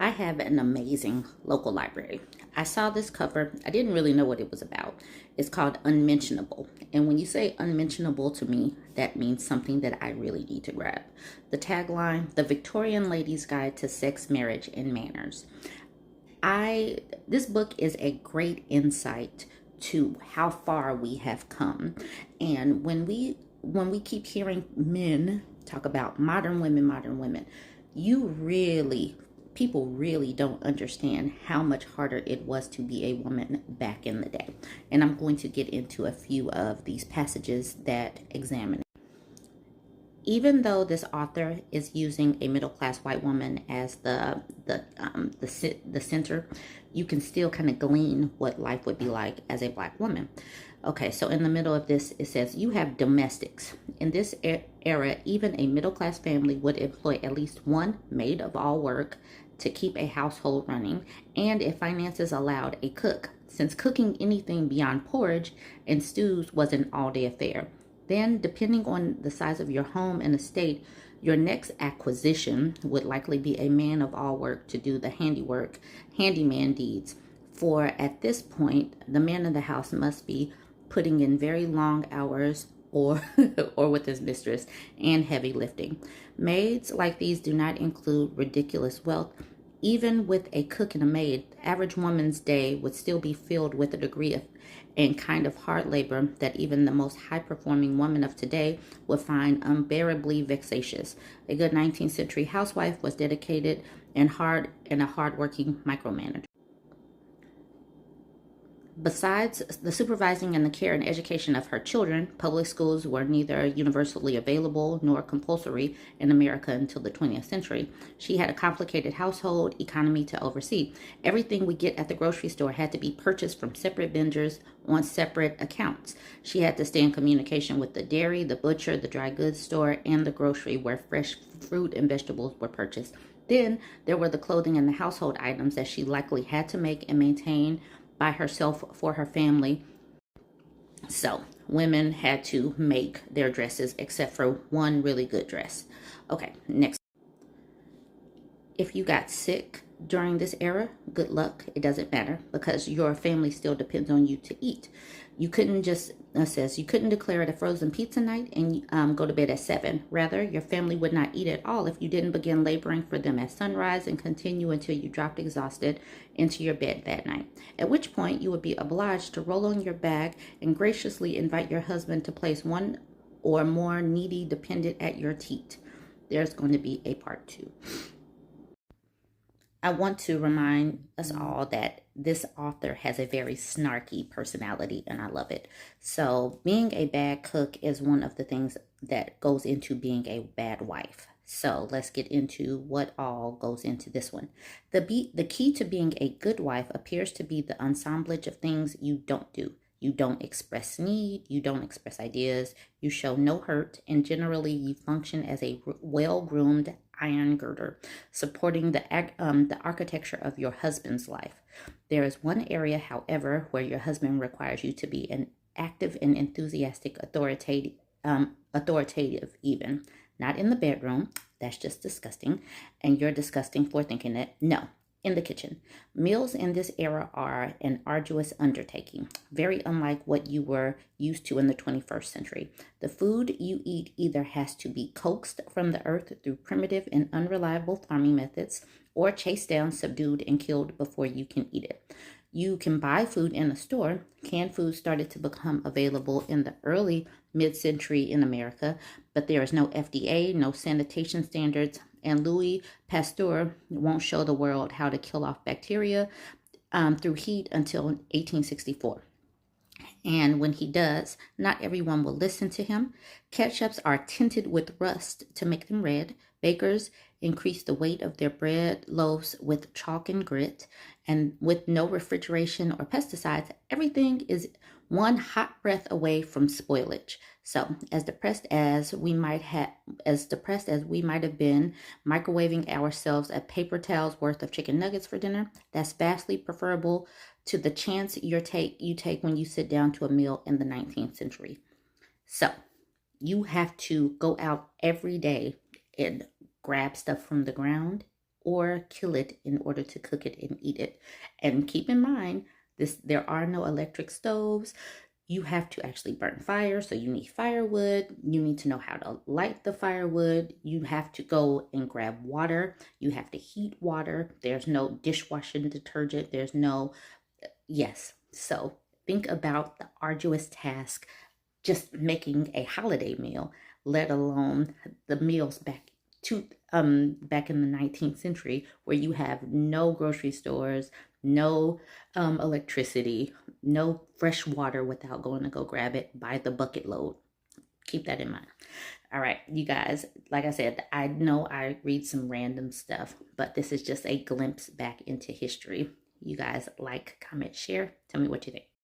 I have an amazing local library. I saw this cover. I didn't really know what it was about. It's called Unmentionable. And when you say unmentionable to me, that means something that I really need to grab. The tagline, The Victorian Lady's Guide to Sex, Marriage, and Manners. This book is a great insight to how far we have come. And when we keep hearing men talk about modern women, you really people really don't understand how much harder it was to be a woman back in the day. And I'm going to get into a few of these passages that examine it. Even though this author is using a middle-class white woman as the center, you can still kind of glean what life would be like as a black woman. Okay, so in the middle of this, it says, you have domestics. In this era, even a middle-class family would employ at least one maid of all work to keep a household running, and if finances allowed, a cook, since cooking anything beyond porridge and stews was an all-day affair. Then, depending on the size of your home and estate, your next acquisition would likely be a man of all work to do the handyman deeds. For at this point, the man of the house must be putting in very long hours or or with his mistress and heavy lifting. Maids like these do not include ridiculous wealth. Even with a cook and a maid, the average woman's day would still be filled with a degree of and kind of hard labor that even the most high-performing woman of today would find unbearably vexatious. A good 19th century housewife was dedicated and a hard-working micromanager. Besides the supervising and the care and education of her children, public schools were neither universally available nor compulsory in America until the 20th century. She had a complicated household economy to oversee. Everything we get at the grocery store had to be purchased from separate vendors on separate accounts. She had to stay in communication with the dairy, the butcher, the dry goods store, and the grocery where fresh fruit and vegetables were purchased. Then there were the clothing and the household items that she likely had to make and maintain by herself for her family. So women had to make their dresses except for one really good dress. Okay, next. If you got sick during this era, good luck. It doesn't matter because your family still depends on you to eat. You couldn't just, says, you couldn't declare it a frozen pizza night and go to bed at 7. Rather, your family would not eat at all if you didn't begin laboring for them at sunrise and continue until you dropped exhausted into your bed that night. At which point, you would be obliged to roll on your bag and graciously invite your husband to place one or more needy dependent at your teat. There's going to be a part 2. I want to remind us all that this author has a very snarky personality, and I love it. So being a bad cook is one of the things that goes into being a bad wife. So let's get into what all goes into this one. The key to being a good wife appears to be the assemblage of things you don't do. You don't express need, you don't express ideas, you show no hurt, and generally you function as a well-groomed iron girder, supporting the architecture of your husband's life. There is one area, however, where your husband requires you to be an active and enthusiastic authoritative even. Not in the bedroom, that's just disgusting, and you're disgusting for thinking it. No, in the kitchen. Meals in this era are an arduous undertaking, very unlike what you were used to in the 21st century. The food you eat either has to be coaxed from the earth through primitive and unreliable farming methods, or chased down, subdued, and killed before you can eat it. You can buy food in a store. Canned food started to become available in the early mid-century in America, but there is no FDA, no sanitation standards, and Louis Pasteur won't show the world how to kill off bacteria through heat until 1864. And when he does, not everyone will listen to him. Ketchups are tinted with rust to make them red. Bakers increase the weight of their bread loaves with chalk and grit. And with no refrigeration or pesticides, everything is one hot breath away from spoilage. So, as depressed as we might have been microwaving ourselves a paper towel's worth of chicken nuggets for dinner, that's vastly preferable to the chance you take when you sit down to a meal in the 19th century. So, you have to go out every day and grab stuff from the ground or kill it in order to cook it and eat it. And keep in mind, there are no electric stoves. You have to actually burn fire, so you need firewood. You need to know how to light the firewood. You have to go and grab water. You have to heat water. There's no dishwashing detergent. There's no, yes. So think about the arduous task just making a holiday meal, let alone the meals back in the 19th century, where you have no grocery stores, no electricity, no fresh water without going to go grab it by the bucket load. Keep that in mind. All right, you guys, like I said, I know I read some random stuff, but this is just a glimpse back into history. You guys like, comment, share. Tell me what you think.